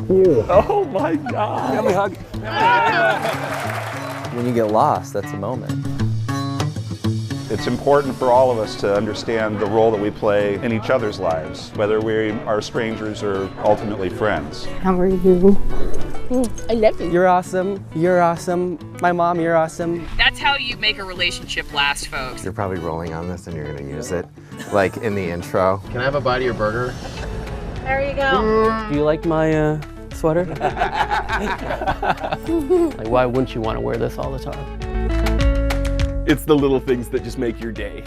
you. Oh my God. Let me hug. When you get lost, that's a moment. It's important for all of us to understand the role that we play in each other's lives, whether we are strangers or ultimately friends. How are you? I love you. You're awesome. You're awesome. My mom, you're awesome. That's how you make a relationship last, folks. You're probably rolling on this and you're gonna use it, like in the intro. Can I have a bite of your burger? There you go. Do you like my sweater? Like, why wouldn't you want to wear this all the time? It's the little things that just make your day.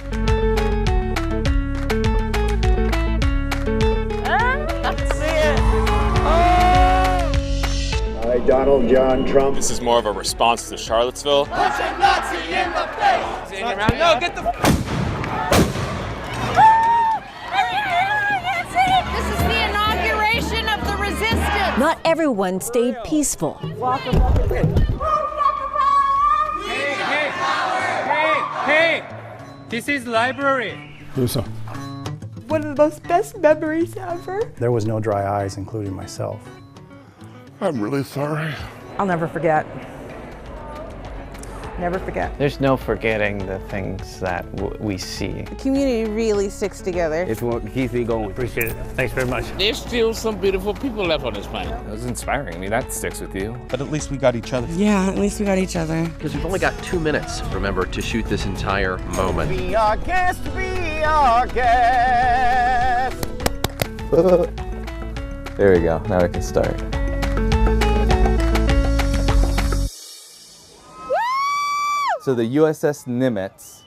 Hi, Donald John Trump. This is more of a response to Charlottesville. Punch a Nazi in the face! No, get the... This is the inauguration of the resistance. Not everyone stayed peaceful. Hey, this is library. Lusa. One of the most best memories ever. There was no dry eyes, including myself. I'm really sorry. I'll never forget. Never forget. There's no forgetting the things that we see. The community really sticks together. It's what keeps me going. Appreciate it. Thanks very much. There's still some beautiful people left on this planet. That was inspiring. I mean, that sticks with you. But at least we got each other. Yeah, at least we got each other. Because we've only got 2 minutes, remember, to shoot this entire moment. Be our guest, be our guest. There we go. Now we can start. So the USS Nimitz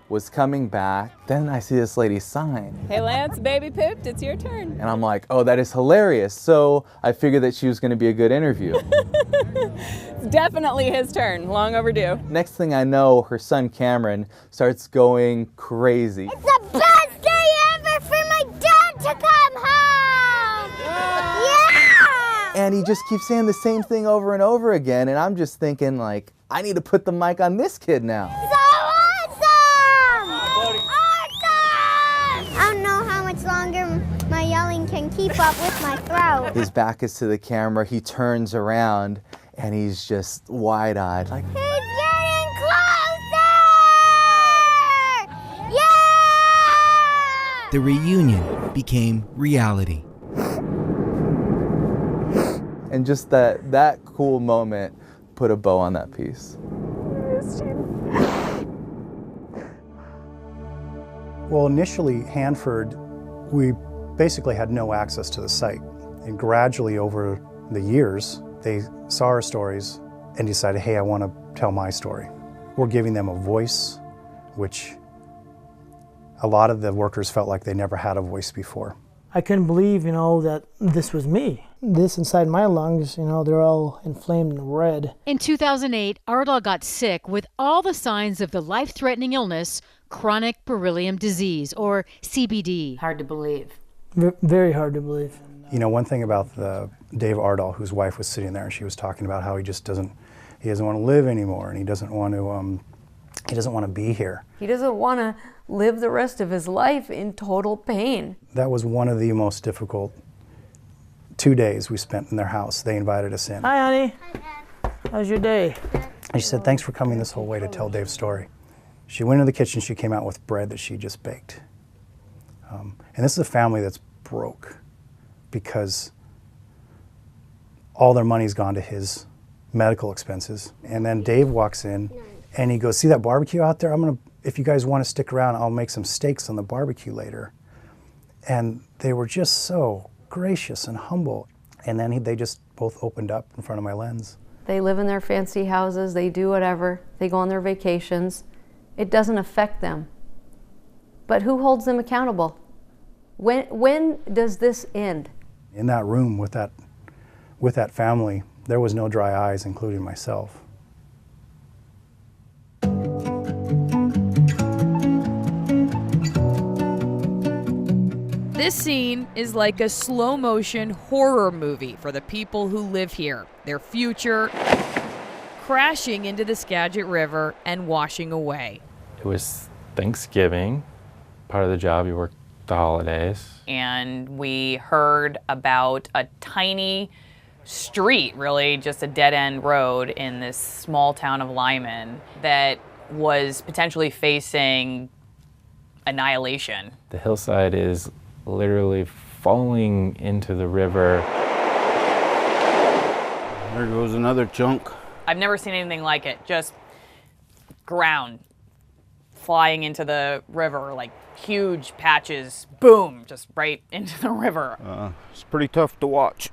was coming back. Then I see this lady's sign. Hey Lance, baby pooped, it's your turn. And I'm like, oh, that is hilarious. So I figured that she was going to be a good interview. It's definitely his turn, long overdue. Next thing I know, her son Cameron starts going crazy. It's the best day ever for my dad to come home! Yeah! And he just keeps saying the same thing over and over again. And I'm just thinking, like, I need to put the mic on this kid now. So awesome! Awesome! I don't know how much longer my yelling can keep up with my throat. His back is to the camera. He turns around and he's just wide-eyed, like, He's getting closer! Yeah! The reunion became reality. and just that cool moment put a bow on that piece. Well, initially, Hanford, we basically had no access to the site. And gradually over the years, they saw our stories and decided, hey, I want to tell my story. We're giving them a voice, which a lot of the workers felt like they never had a voice before. I couldn't believe, that this was me. This inside my lungs, they're all inflamed and red. In 2008, Ardal got sick with all the signs of the life-threatening illness, chronic beryllium disease, or CBD. Hard to believe. Very hard to believe. One thing about Dave Ardal, whose wife was sitting there, and she was talking about how he doesn't want to live anymore, and he doesn't want to be here. He doesn't want to live the rest of his life in total pain. That was one of the most difficult 2 days we spent in their house. They invited us in. Hi, honey. How's your day? And she said, thanks for coming this whole way to tell Dave's story. She went into the kitchen, she came out with bread that she just baked. And this is a family that's broke because all their money's gone to his medical expenses. And then Dave walks in and he goes, see that barbecue out there? If you guys want to stick around, I'll make some steaks on the barbecue later. And they were just so gracious and humble. And then they just both opened up in front of my lens. They live in their fancy houses, they do whatever, they go on their vacations. It doesn't affect them. But who holds them accountable? When does this end? In that room with that family, there was no dry eyes, including myself. This scene is like a slow-motion horror movie for the people who live here. Their future crashing into the Skagit River and washing away. It was Thanksgiving. Part of the job, you work the holidays. And we heard about a tiny street, really, just a dead-end road in this small town of Lyman that was potentially facing annihilation. The hillside is literally falling into the river. There goes another chunk. I've never seen anything like it. Just ground flying into the river, like huge patches, boom, just right into the river. It's pretty tough to watch.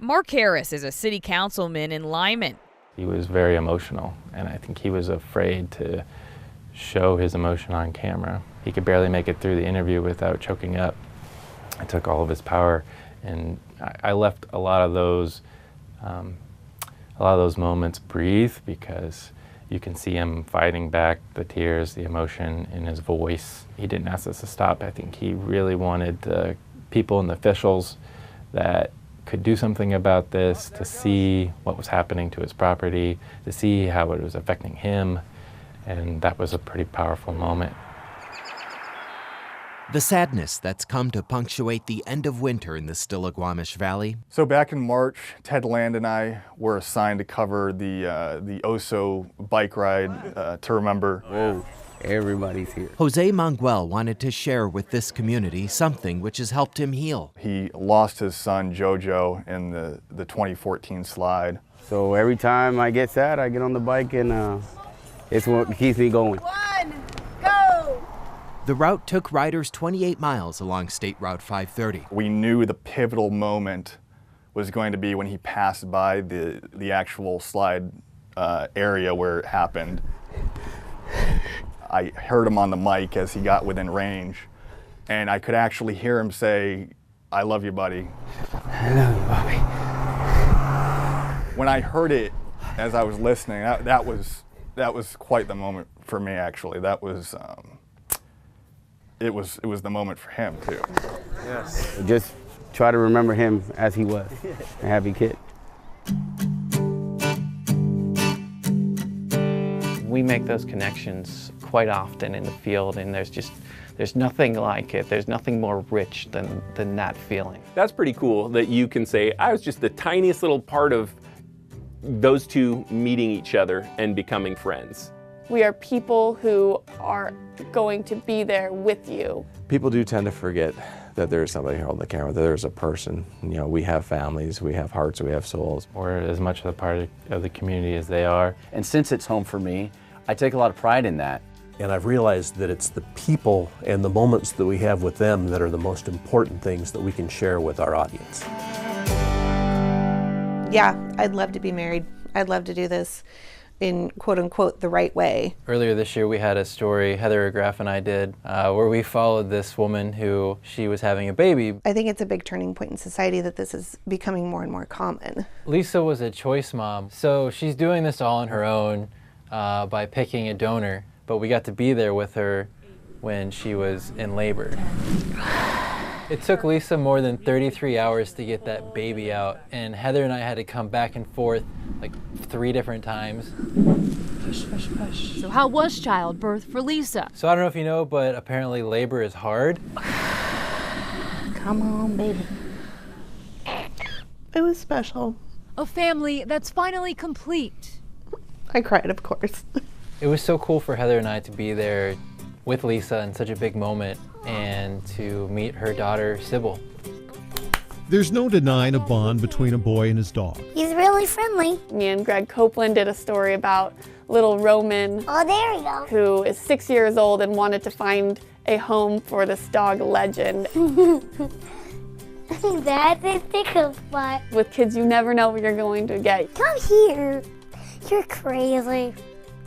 Mark Harris is a city councilman in Lyman. He was very emotional, and I think he was afraid to show his emotion on camera. He could barely make it through the interview without choking up. It took all of his power, and I left a lot of those moments breathe, because you can see him fighting back the tears, the emotion in his voice. He didn't ask us to stop. I think he really wanted the people and the officials that could do something about this to see what was happening to his property, to see how it was affecting him, and that was a pretty powerful moment. The sadness that's come to punctuate the end of winter in the Stillaguamish Valley. So back in March, Ted Land and I were assigned to cover the Oso bike ride to remember. Whoa, everybody's here. Jose Manguel wanted to share with this community something which has helped him heal. He lost his son Jojo in the 2014 slide. So every time I get sad, I get on the bike, and it's what keeps me going. The route took riders 28 miles along State Route 530. We knew the pivotal moment was going to be when he passed by the actual slide area where it happened. I heard him on the mic as he got within range, and I could actually hear him say, "I love you, buddy." I love you, Bobby. When I heard it as I was listening, that was quite the moment for me, actually. That was it was the moment for him too. Yes. Just try to remember him as he was, a happy kid. We make those connections quite often in the field, and there's nothing like it. There's nothing more rich than that feeling. That's pretty cool that you can say, I was just the tiniest little part of those two meeting each other and becoming friends. We are people who are going to be there with you. People do tend to forget that there's somebody holding the camera, that there's a person. You know, we have families, we have hearts, we have souls. We're as much of a part of the community as they are. And since it's home for me, I take a lot of pride in that. And I've realized that it's the people and the moments that we have with them that are the most important things that we can share with our audience. Yeah, I'd love to be married. I'd love to do this in quote unquote the right way. Earlier this year we had a story, Heather Graff and I did, where we followed this woman who she was having a baby. I think it's a big turning point in society that this is becoming more and more common. Lisa was a choice mom, so she's doing this all on her own by picking a donor, but we got to be there with her when she was in labor. It took Lisa more than 33 hours to get that baby out, and Heather and I had to come back and forth like 3 different times. Push, push, push. So how was childbirth for Lisa? So I don't know if you know, but apparently labor is hard. Come on, baby. It was special. A family that's finally complete. I cried, of course. It was so cool for Heather and I to be there with Lisa in such a big moment and to meet her daughter, Sybil. There's no denying a bond between a boy and his dog. He's really friendly. Me and Greg Copeland did a story about little Roman. Oh, there you go. Who is 6 years old and wanted to find a home for this dog legend. That's a tickle spot. With kids, you never know what you're going to get. Come here. You're crazy.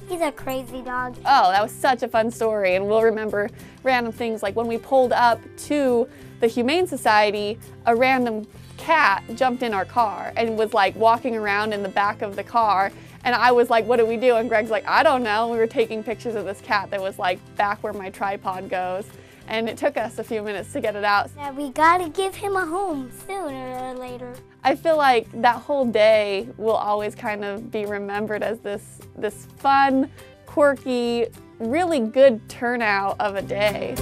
He's a crazy dog. Oh, that was such a fun story, and we'll remember random things like when we pulled up to the Humane Society, a random cat jumped in our car and was like walking around in the back of the car, and I was like, what do we do? And Greg's like, I don't know. We were taking pictures of this cat that was like back where my tripod goes, and it took us a few minutes to get it out. Yeah, we gotta give him a home sooner or later. I feel like that whole day will always kind of be remembered as this fun, quirky, really good turnout of a day.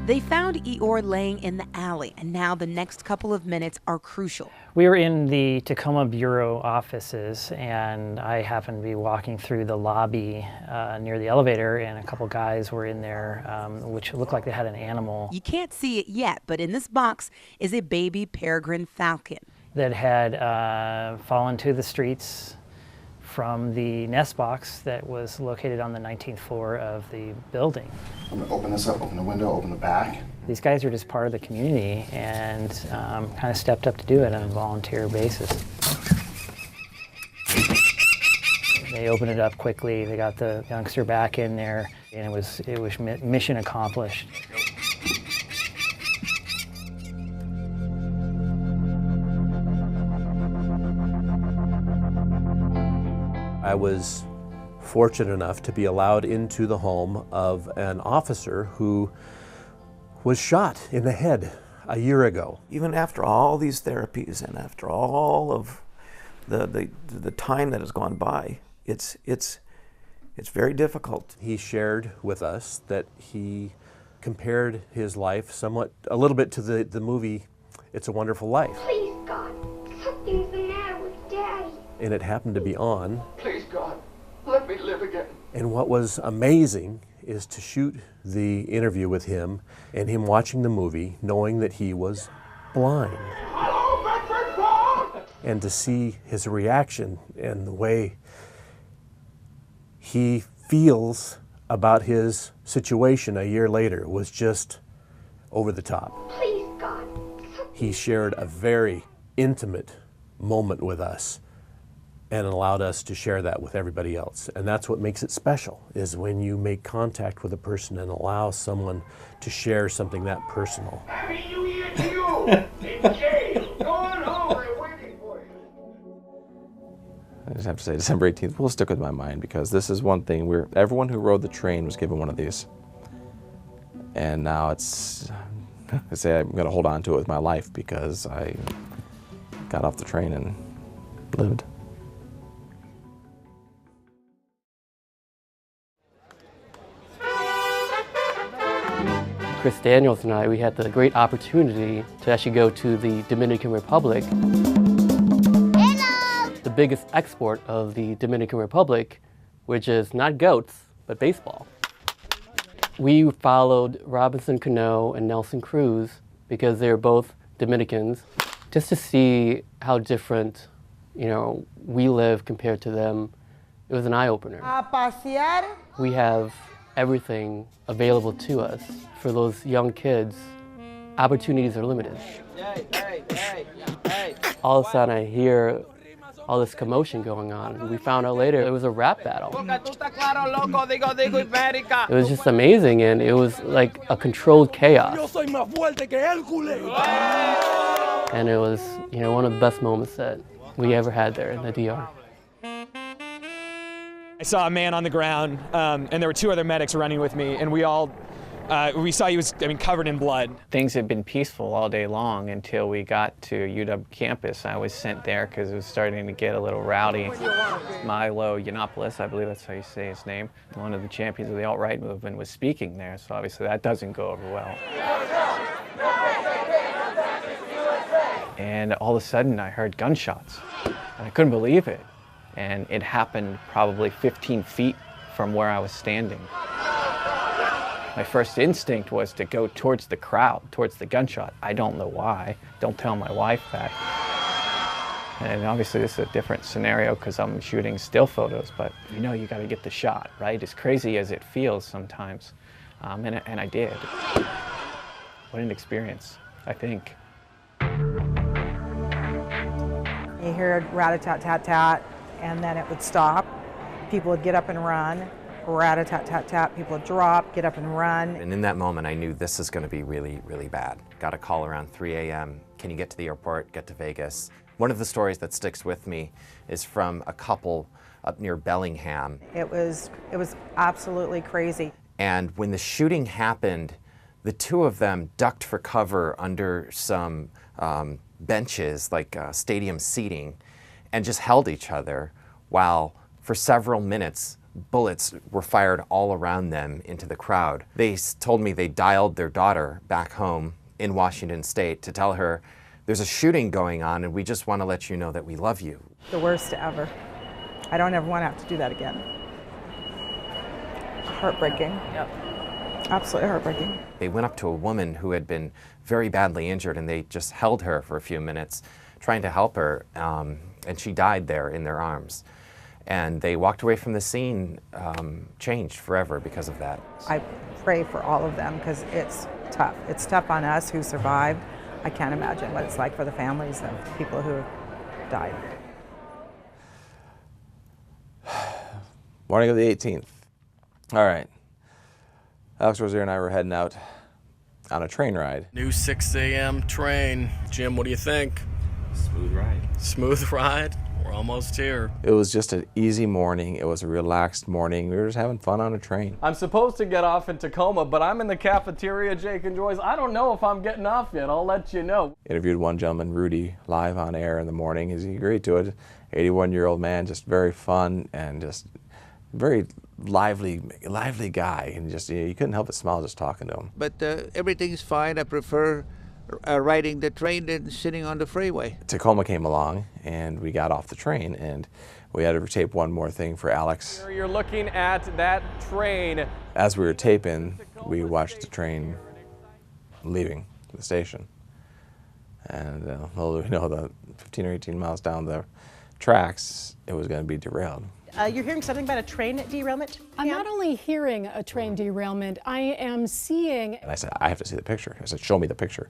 They found Eeyore laying in the alley, and now the next couple of minutes are crucial. We were in the Tacoma Bureau offices, and I happened to be walking through the lobby near the elevator, and a couple guys were in there, which looked like they had an animal. You can't see it yet, but in this box is a baby peregrine falcon That had fallen to the streets from the nest box that was located on the 19th floor of the building. I'm gonna open this up, open the window, open the back. These guys are just part of the community and kind of stepped up to do it on a volunteer basis. They opened it up quickly, they got the youngster back in there, and it was mission accomplished. I was fortunate enough to be allowed into the home of an officer who was shot in the head a year ago. Even after all these therapies and after all of the time that has gone by, it's very difficult. He shared with us that he compared his life a little bit to the movie It's a Wonderful Life. Please, God, something's the matter with Daddy. And it happened to be on. Please, God, let me live again. And what was amazing is to shoot the interview with him and him watching the movie, knowing that he was blind. Hello, Bedford Farm! And to see his reaction and the way he feels about his situation a year later was just over the top. Please, God. He shared a very intimate moment with us and allowed us to share that with everybody else. And that's what makes it special, is when you make contact with a person and allow someone to share something that personal. Happy New Year to you! In jail, going home, we're waiting for you. I just have to say, December 18th will stick with my mind because this is one thing where everyone who rode the train was given one of these. And now it's, I say I'm gonna hold on to it with my life because I got off the train and lived. Chris Daniels and I, we had the great opportunity to actually go to the Dominican Republic. Hello! The biggest export of the Dominican Republic, which is not goats, but baseball. We followed Robinson Cano and Nelson Cruz because they're both Dominicans, just to see how different, we live compared to them. It was an eye-opener. We have everything available to us. For those young kids, opportunities are limited. All of a sudden I hear all this commotion going on. We found out later it was a rap battle. It was just amazing, and it was like a controlled chaos. And it was, one of the best moments that we ever had there in the DR. I saw a man on the ground, and there were two other medics running with me, and we saw he was, covered in blood. Things had been peaceful all day long until we got to UW campus. I was sent there because it was starting to get a little rowdy. Milo Yiannopoulos, I believe that's how you say his name, one of the champions of the alt-right movement, was speaking there, so obviously that doesn't go over well. And all of a sudden I heard gunshots, and I couldn't believe it. And it happened probably 15 feet from where I was standing. My first instinct was to go towards the crowd, towards the gunshot. I don't know why. Don't tell my wife that. And obviously this is a different scenario because I'm shooting still photos, but you got to get the shot, right? As crazy as it feels sometimes. And I did. What an experience, I think. You heard rat-a-tat-tat-tat, and then it would stop. People would get up and run. Rat-a-tat-tat-tat, people would drop, get up and run. And in that moment, I knew this is going to be really, really bad. Got a call around 3 a.m. Can you get to the airport, get to Vegas? One of the stories that sticks with me is from a couple up near Bellingham. It was absolutely crazy. And when the shooting happened, the two of them ducked for cover under some benches, like stadium seating, and just held each other while for several minutes bullets were fired all around them into the crowd. They told me they dialed their daughter back home in Washington State to tell her, there's a shooting going on and we just want to let you know that we love you. The worst ever. I don't ever want to have to do that again. Heartbreaking. Yep. Absolutely heartbreaking. They went up to a woman who had been very badly injured and they just held her for a few minutes trying to help her, and she died there in their arms. And they walked away from the scene changed forever because of that. I pray for all of them because it's tough. It's tough on us who survived. I can't imagine what it's like for the families of people who died. Morning of the 18th. All right. Alex Rozier and I were heading out on a train ride. New 6 a.m. train. Jim, what do you think? Smooth ride. Smooth ride? We're almost here. It was just an easy morning. It was a relaxed morning. We were just having fun on a train. I'm supposed to get off in Tacoma, but I'm in the cafeteria, Jake enjoys. I don't know if I'm getting off yet. I'll let you know. Interviewed one gentleman, Rudy, live on air in the morning. He agreed to it. 81-year-old man, just very fun and just very lively guy. And just, you couldn't help but smile just talking to him. But everything's fine. I prefer riding the train than sitting on the freeway. Tacoma came along and we got off the train and we had to tape one more thing for Alex. You're looking at that train. As we were taping, we watched the train leaving the station. And little did we know that 15 or 18 miles down the tracks, it was going to be derailed. You're hearing something about a train derailment? I'm not only hearing a train derailment, I am seeing... And I said, I have to see the picture. I said, show me the picture.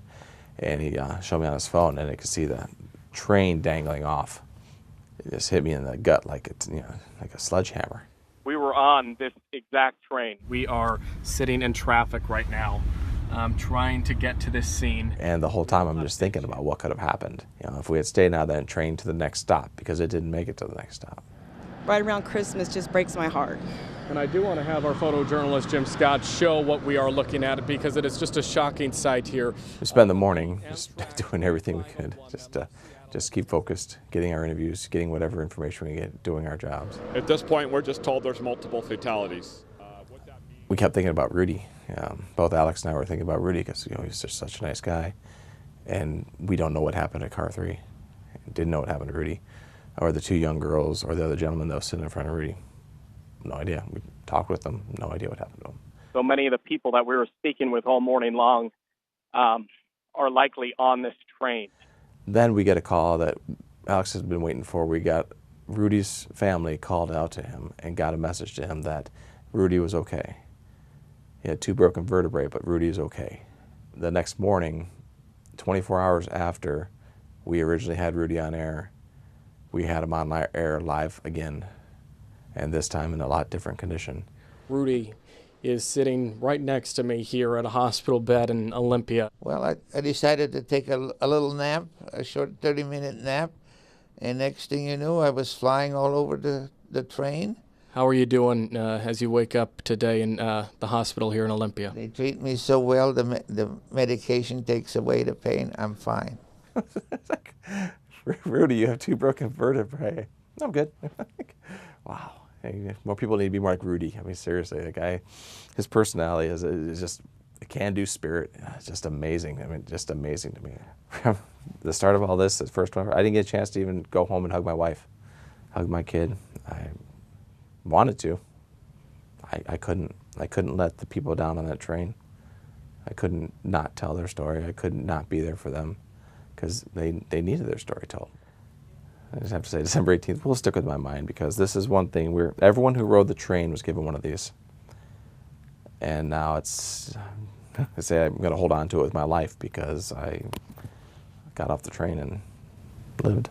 And he showed me on his phone, and I could see the train dangling off. It just hit me in the gut like it's, like a sledgehammer. We were on this exact train. We are sitting in traffic right now, trying to get to this scene. And the whole time I'm just thinking about what could have happened. If we had stayed on that train to the next stop, because it didn't make it to the next stop. Right around Christmas just breaks my heart. And I do want to have our photojournalist, Jim Scott, show what we are looking at because it is just a shocking sight here. We spent the morning just doing everything we could, just keep focused, getting our interviews, getting whatever information we get, doing our jobs. At this point, we're just told there's multiple fatalities. We kept thinking about Rudy. Both Alex and I were thinking about Rudy because he's just such a nice guy. And we don't know what happened at car 3. Didn't know what happened to Rudy. Or the 2 young girls, or the other gentleman that was sitting in front of Rudy. No idea. We talked with them, no idea what happened to them. So many of the people that we were speaking with all morning long are likely on this train. Then we get a call that Alex has been waiting for. We got Rudy's family called out to him and got a message to him that Rudy was okay. He had 2 broken vertebrae, but Rudy is okay. The next morning, 24 hours after we originally had Rudy on air, we had him on air live again, and this time in a lot different condition. Rudy is sitting right next to me here at a hospital bed in Olympia. Well, I decided to take a little nap, a short 30-minute nap, and next thing you knew, I was flying all over the train. How are you doing as you wake up today in the hospital here in Olympia? They treat me so well, the medication takes away the pain. I'm fine. Rudy, you have 2 broken vertebrae. I'm good. Wow. Hey, more people need to be more like Rudy. I mean, seriously, the guy, his personality is just a can-do spirit. It's just amazing. I mean, just amazing to me. From the start of all this, the first one, I didn't get a chance to even go home and hug my wife, hug my kid. I wanted to. I couldn't let the people down on that train. I couldn't not tell their story. I could not be there for them, because they needed their story told. I just have to say, December 18th will stick with my mind, because this is one thing everyone who rode the train was given one of these. And now it's, I say I'm going to hold on to it with my life, because I got off the train and lived.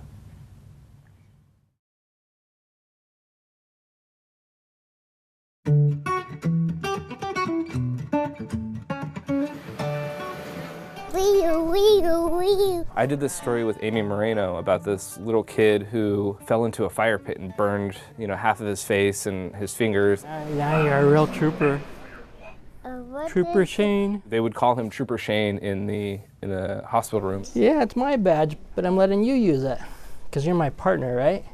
I did this story with Amy Moreno about this little kid who fell into a fire pit and burned, half of his face and his fingers. Yeah, you're a real trooper. Trooper Shane. They would call him Trooper Shane in the hospital room. Yeah, it's my badge, but I'm letting you use it, because you're my partner, right?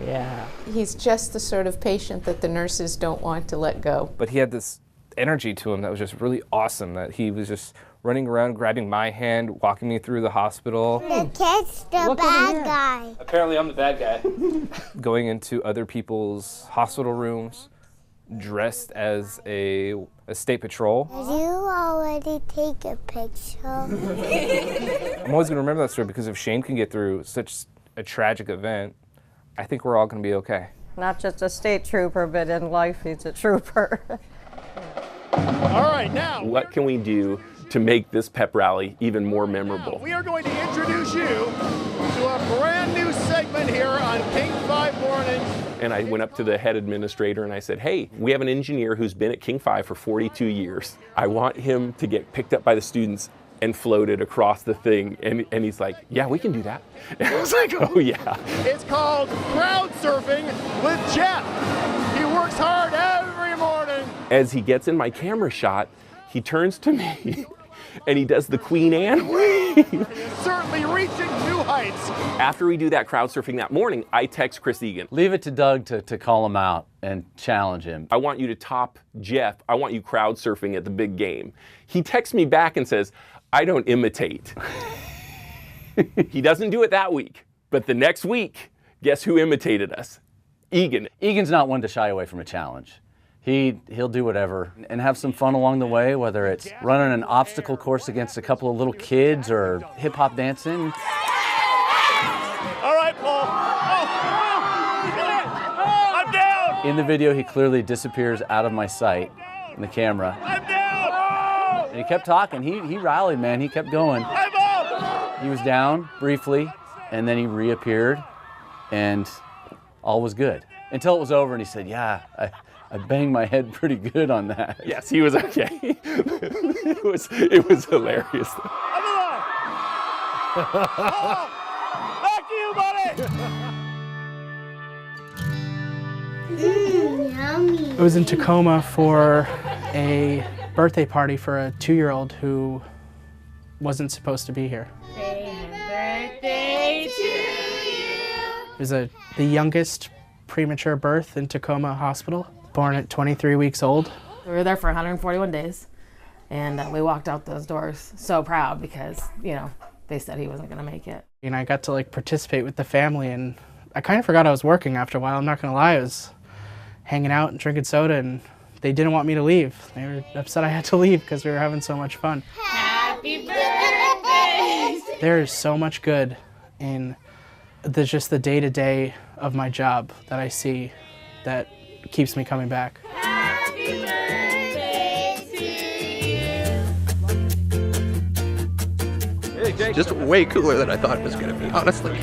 Yeah. He's just the sort of patient that the nurses don't want to let go. But he had this energy to him that was just really awesome, that he was just running around, grabbing my hand, walking me through the hospital. The kid's the bad guy. Apparently I'm the bad guy. Going into other people's hospital rooms, dressed as a state patrol. Did you already take a picture? I'm always going to remember that story because if Shane can get through such a tragic event, I think we're all going to be okay. Not just a state trooper, but in life he's a trooper. All right, now. What can we do to make this pep rally even more memorable? We are going to introduce you to a brand new segment here on King 5 Mornings. And I went up to the head administrator and I said, hey, we have an engineer who's been at King 5 for 42 years. I want him to get picked up by the students and floated across the thing. And he's like, yeah, we can do that. And I was like, oh yeah. It's called crowd surfing with Jeff. He works hard every morning. As he gets in my camera shot, he turns to me and he does the Queen Anne wave. Certainly reaching new heights. After we do that crowd surfing that morning, I text Chris Egan. Leave it to Doug to call him out and challenge him. I want you to top Jeff. I want you crowd surfing at the big game. He texts me back and says, I don't imitate. He doesn't do it that week, but the next week, guess who imitated us? Egan. Egan's not one to shy away from a challenge. He'll do whatever and have some fun along the way, whether it's running an obstacle course against a couple of little kids or hip-hop dancing. All right, Paul. I'm down. In the video, he clearly disappears out of my sight in the camera. I'm down. And he kept talking. He rallied, man. He kept going. I'm up. He was down briefly, and then he reappeared, and all was good. Until it was over, and he said, yeah, I banged my head pretty good on that. Yes, he was okay. It was hilarious. I'm alive. Back to you, buddy. Yummy. I was in Tacoma for a birthday party for a 2-year-old who wasn't supposed to be here. Birthday to you. It was the youngest premature birth in Tacoma Hospital, born at 23 weeks old. We were there for 141 days, and we walked out those doors so proud because, you know, they said he wasn't going to make it. And I got to participate with the family, and I kind of forgot I was working after a while. I'm not going to lie. I was hanging out and drinking soda, and they didn't want me to leave. They were upset I had to leave because we were having so much fun. Happy birthday! There is so much good in just the day-to-day of my job that I see that keeps me coming back. Happy birthday to you. Hey, Jake. Just way cooler than I thought it was going to be, honestly.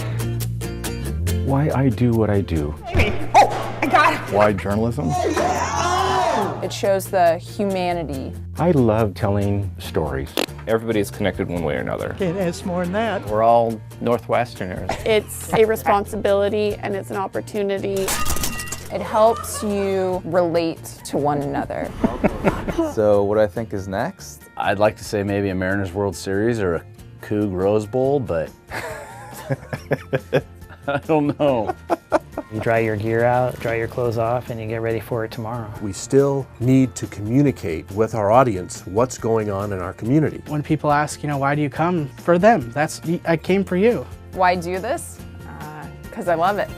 Why I do what I do. Oh, I got it! Why journalism? It shows the humanity. I love telling stories. Everybody is connected one way or another. Can't ask more than that. We're all Northwesterners. It's a responsibility and it's an opportunity. It helps you relate to one another. So what I think is next? I'd like to say maybe a Mariners World Series or a Coug Rose Bowl, but I don't know. You dry your gear out, dry your clothes off, and you get ready for it tomorrow. We still need to communicate with our audience what's going on in our community. When people ask, why do you come? For them. I came for you. Why do this? Because I love it.